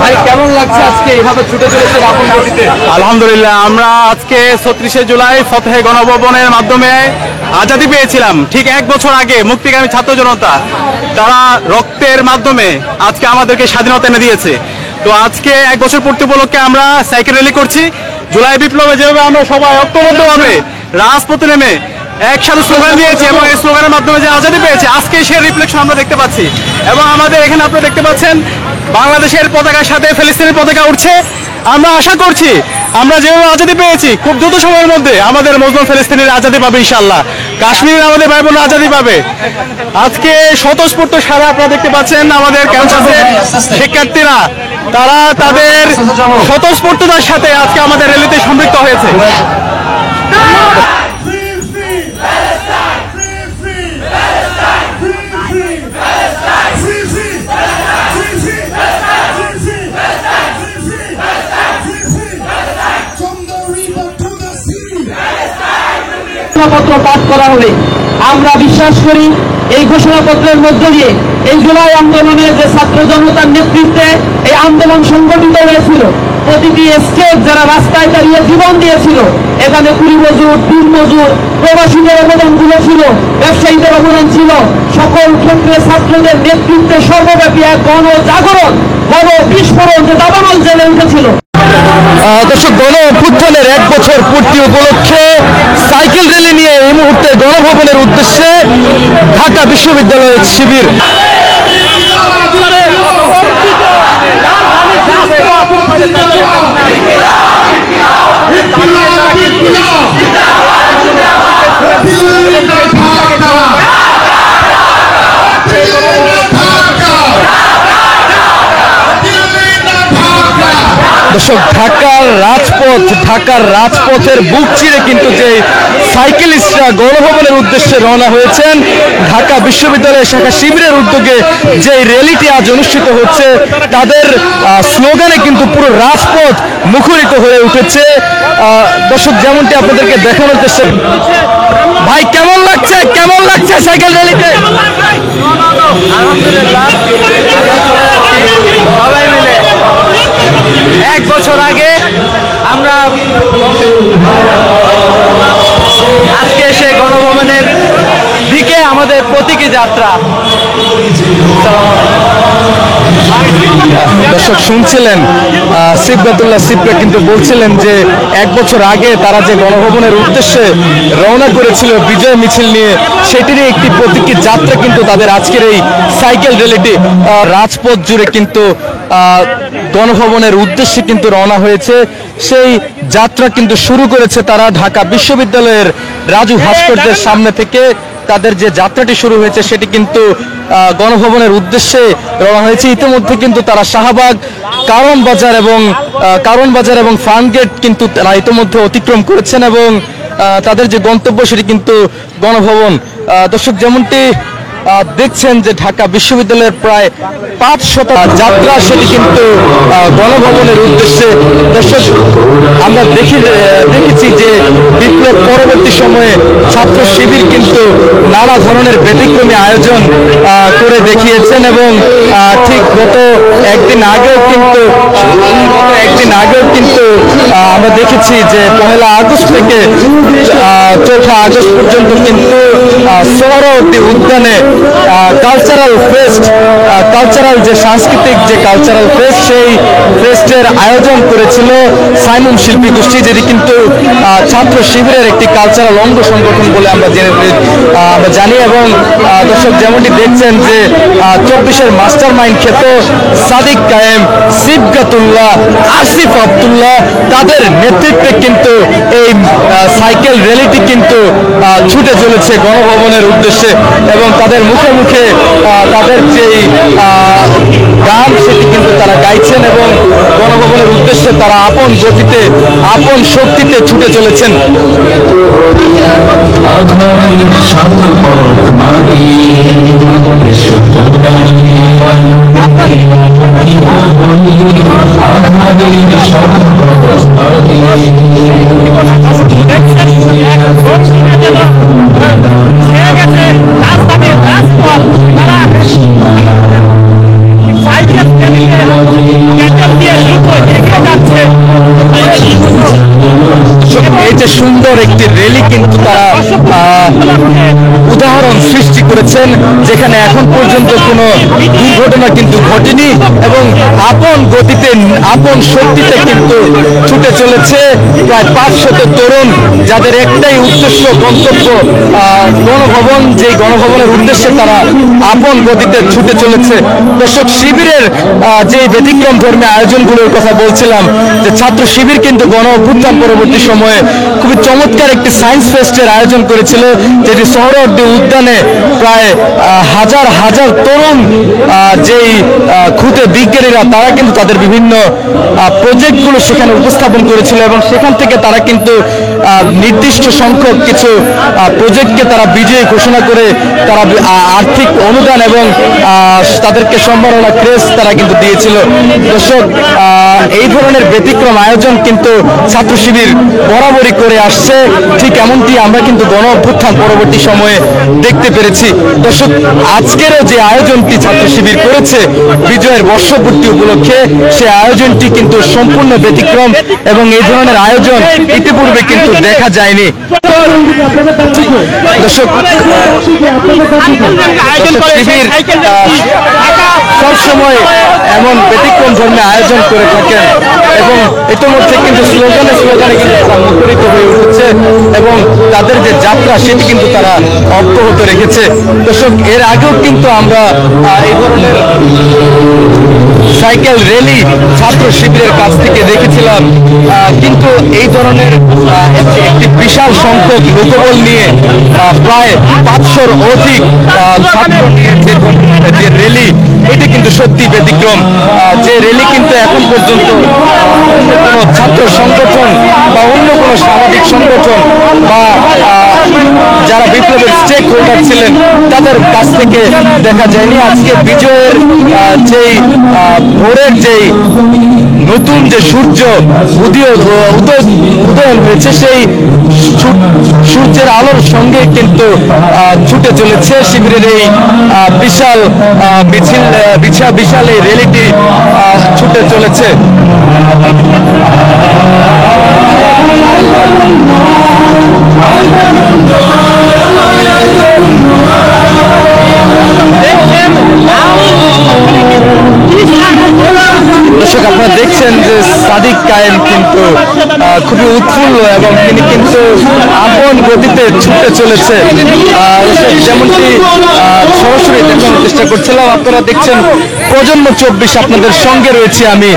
ভাই কেমন লাগছে আজকে এইভাবে ছুটে চলেছে আপন গতিতে? আলহামদুলিল্লাহ, আমরা আজকে ৩৬শে জুলাই ফতেহে গণভবনের মাধ্যমে আজাদি পেয়েছিলাম। ঠিক 1 বছর আগে মুক্তিকামী ছাত্র জনতা তারা রক্তের মাধ্যমে আজকে আমাদেরকে স্বাধীনতা এনে দিয়েছে। তো আজকে 1 বছর পূর্তি উপলক্ষে আমরা সাইকেল র্যালি করছি। জুলাই বিপ্লবে যেভাবে আমরা সবাই ঐক্যবদ্ধভাবে রাজপথে নেমে একসাথে স্লোগান দিয়েছি এবং এই স্লোগানের মাধ্যমে যে আজাদি পেয়েছে, আজকে সেই রিফ্লেকশন আমরা দেখতে পাচ্ছি। এবং আমাদের এখানে আপনারা দেখতে পাচ্ছেন বাংলাদেশের পতাকার সাথে ফিলিস্তিনের পতাকা উঠছে। আমরা আশা করছি আমরা যেভাবে আজাদি পেয়েছি খুব দ্রুত সময়ের মধ্যে আমাদের মজলুম ফিলিস্তিনের আজাদি পাবে ইনশাআল্লাহ। কাশ্মীরের আমাদের ভাই বোন আজাদি পাবে। আজকে স্বতঃস্ফূর্ত সারা আপনারা দেখতে পাচ্ছেন আমাদের ক্যাম্পাসের শিক্ষার্থীরা তারা তাদের স্বতঃস্ফূর্ততার সাথে আজকে আমাদের র্যালিতে সম্পৃক্ত হয়েছে। ঘোষণাপত্র পাঠ করা হলে আমরা বিশ্বাস করি এই ঘোষণাপত্রের মধ্য দিয়ে এই জুলাই আন্দোলনের যে ছাত্র জনতার নেতৃত্বে এই আন্দোলন সংগঠিত হয়েছিল, প্রতিটি স্টেট যারা রাস্তায় দাঁড়িয়ে জীবন দিয়েছিল, এখানে কুলি মজুর, দিন মজুর, প্রবাসীদের অবদানগুলো ছিল, ব্যবসায়ীদের অবদান ছিল, সকল ক্ষেত্রে ছাত্রদের নেতৃত্বে সর্বব্যাপী এক গণজাগরণ, গণ বিস্ফোরণ যে দাবানল জেলে উঠেছিল। দর্শক, গণ অভ্যুত্থানের 1 বছর পূর্তি উপলক্ষে সাইকেল র্যালি নিয়ে এই মুহূর্তে গণভবনের উদ্দেশ্যে ঢাকা বিশ্ববিদ্যালয়ের শিবির। দর্শক, ঢাকার রাজপথের বুক চিরে কিন্তু যে সাইকেলিস্টরা গণভবনের উদ্দেশ্যে রওনা হয়েছেন, ঢাকা বিশ্ববিদ্যালয়ের শাখা শিবিরের উদ্যোগে যে র্যালিটি আজ অনুষ্ঠিত হচ্ছে, তাদের স্লোগানে কিন্তু পুরো রাজপথ মুখরিত হয়ে উঠেছে। দর্শক, যেমনটি আপনাদেরকে দেখানোর চেষ্টা। ভাই কেমন লাগছে সাইকেল র্যালিতে? আলহামদুলিল্লাহ, সবাই মিলে 1 বছর আগে আমরা আজকে সে গণভবনের দিকে আমাদের প্রতীকী যাত্রা। দর্শক, শুনছিলেন সিবগাতুল্লাহ সিবরা কিন্তু বলছিলেন যে 1 বছর আগে তারা যে গণভবনের উদ্দেশ্যে রওনা করেছিল বিজয় মিছিল নিয়ে, সেটিরই একটি প্রতীকী যাত্রা কিন্তু তাদের আজকের এই সাইকেল র্যালিটি। রাজপথ জুড়ে কিন্তু গণভবনের উদ্দেশ্যে কিন্তু রওনা হয়েছে। সেই যাত্রা কিন্তু শুরু করেছে তারা ঢাকা বিশ্ববিদ্যালয়ের রাজু ভাস্কর্যের সামনে থেকে। তাদের যে যাত্রাটি শুরু হয়েছে সেটি কিন্তু গণভবনের উদ্দেশ্যে রওনা হয়েছে। ইতিমধ্যে কিন্তু তারা শাহবাগ, কারণ বাজার এবং ফার্মগেট কিন্তু তারা ইতিমধ্যে অতিক্রম করেছেন এবং তাদের যে গন্তব্য সেটি কিন্তু গণভবন। দর্শক, যেমনটি দেখছেন যে ঢাকা বিশ্ববিদ্যালয়ের প্রায় 500 যাত্রা সেটি কিন্তু গণভবনের উদ্দেশ্যে। দর্শক, আমরা দেখেছি যে বিপ্লব পরবর্তী সময়ে ছাত্র শিবির কিন্তু নানা ধরনের ব্যতিক্রমী আয়োজন করে দেখিয়েছেন এবং ঠিক গত একদিন আগেও কিন্তু আমরা দেখেছি যে 1 আগস্ট থেকে 4 আগস্ট পর্যন্ত কিন্তু সোহরাওয়ার্দী উদ্যানে কালচারাল যে সাংস্কৃতিক যে কালচারাল ফেস্ট, সেই ফেস্টের আয়োজন করেছিল সাইমুম শিল্পী গোষ্ঠী, যেটি কিন্তু ছাত্র শিবিরের একটি কালচারাল অঙ্গ সংগঠন বলে আমরা জানি। এবং দর্শক, যেমনটি দেখছেন যে 24-এর মাস্টার মাইন্ড খ্যাত সাদিক কায়েম, সিবগাতুল্লাহ, আসিফ আব্দুল্লাহ, তাদের নেতৃত্বে কিন্তু এই সাইকেল র্যালিটি কিন্তু ছুটে চলেছে গণভবনের উদ্দেশ্যে এবং তাদের মুখে মুখে তাদের যেই গান সেটি কিন্তু তারা গাইছেন এবং গণভবনের উদ্দেশ্যে তারা আপন গতিতে, আপন শক্তিতে ছুটে চলেছেন। রাজপথ দর্শক, এই যে সুন্দর একটি র্যালি কিন্তু তারা উদাহরণ সৃষ্টি করেছেন, যেখানে এখন পর্যন্ত কোনো দুর্ঘটনা কিন্তু ঘটেনি এবং আপন গতিতে আপন শক্তিতে কিন্তু ছুটে চলেছে প্রায় 500 তরুণ, যাদের একটাই উদ্দেশ্য, গন্তব্য গণভবন। যে গণভবনের উদ্দেশ্যে তারা আপন গতিতে ছুটে চলেছে। দর্শক, শিবিরের যে ব্যতিক্রম ধর্মী আয়োজনগুলোর কথা বলছিলাম, যে ছাত্র শিবির কিন্তু গণ অভ্যুত্থান পরবর্তী সময়ে খুবই চমৎকার একটি সায়েন্স ফেস্টের আয়োজন করেছিল, যেটি সোহরাওয়ার্দী উদ্যানে প্রায় হাজার হাজার তরুণ যেই খুদে বিজ্ঞানীরা তারা কিন্তু তাদের বিভিন্ন প্রজেক্টগুলো সেখানে উপস্থাপন করেছিল এবং সেখান থেকে তারা কিন্তু নির্দিষ্ট সংখ্যক কিছু প্রজেক্টকে তারা বিজয়ী ঘোষণা করে তারা আর্থিক অনুদান এবং তাদেরকে সম্মাননা ক্রেস্ট তারা কিন্তু দিয়েছিল। দর্শক, এই ধরনের ব্যতিক্রম আয়োজন কিন্তু ছাত্র শিবির বরাবরই করে আসছে, ঠিক এমনটি আমরা কিন্তু গণ অভ্যুত্থান পরবর্তী সময়ে দেখতে পেরেছি। দর্শক, আজকেরও যে আয়োজনটি ছাত্র শিবির করেছে বিজয়ের বর্ষপূর্তি উপলক্ষে, সেই আয়োজনটি কিন্তু সম্পূর্ণ ব্যতিক্রম এবং এই ধরনের আয়োজন ইতিপূর্বে কিন্তু দেখা যায়নি। দর্শক, শিবির সবসময় এমন ব্যতিক্রম ধর্মীয় আয়োজন করে থাকেন এবং ইতিমধ্যে কিন্তু স্লোগানে কিন্তু তারা মুখরিত হয়ে উঠেছে এবং তাদের যে যাত্রা সেটি কিন্তু তারা অব্যাহত রেখেছে। দর্শক, এর আগেও কিন্তু আমরা এই ধরনের সাইকেল র্যালি ছাত্র শিবিরের কাছ থেকে দেখেছিলাম, কিন্তু এই ধরনের একটি বিশাল সংখ্যক লোকবল নিয়ে প্রায় 500-র অধিক ছাত্র নিয়ে যে র্যালি, এটি কিন্তু সত্যি ব্যতিক্রম। যে র্যালি কিন্তু এখন পর্যন্ত অন্য কোনো ছাত্র সংগঠন বা অন্য কোনো সামাজিক সংগঠন বা যারা বিপ্লবের স্টেক হোল্ডার ছিলেন তাদের কাছ থেকে দেখা যায়নি। আজকে বিজয়ের যেই ভোরের যেই নতুন যে সূর্য উদয়ন হয়েছে, সেই সূর্যের আলোর সঙ্গে কিন্তু ছুটে চলেছে শিবিরের এই বিশাল এই র্যালিটি ছুটে চলেছে। দর্শক, আপনারা দেখছেন যে সাদিক কায়েম কিন্তু খুবই উৎফুল্ল এবং তিনি কিন্তু আপন গতিতে ছুটে চলেছে। যেমনটি সরাসরি দেখানোর চেষ্টা করছিলাম, আপনারা দেখছেন প্রজন্ম 24, আপনাদের সঙ্গে রয়েছে আমি।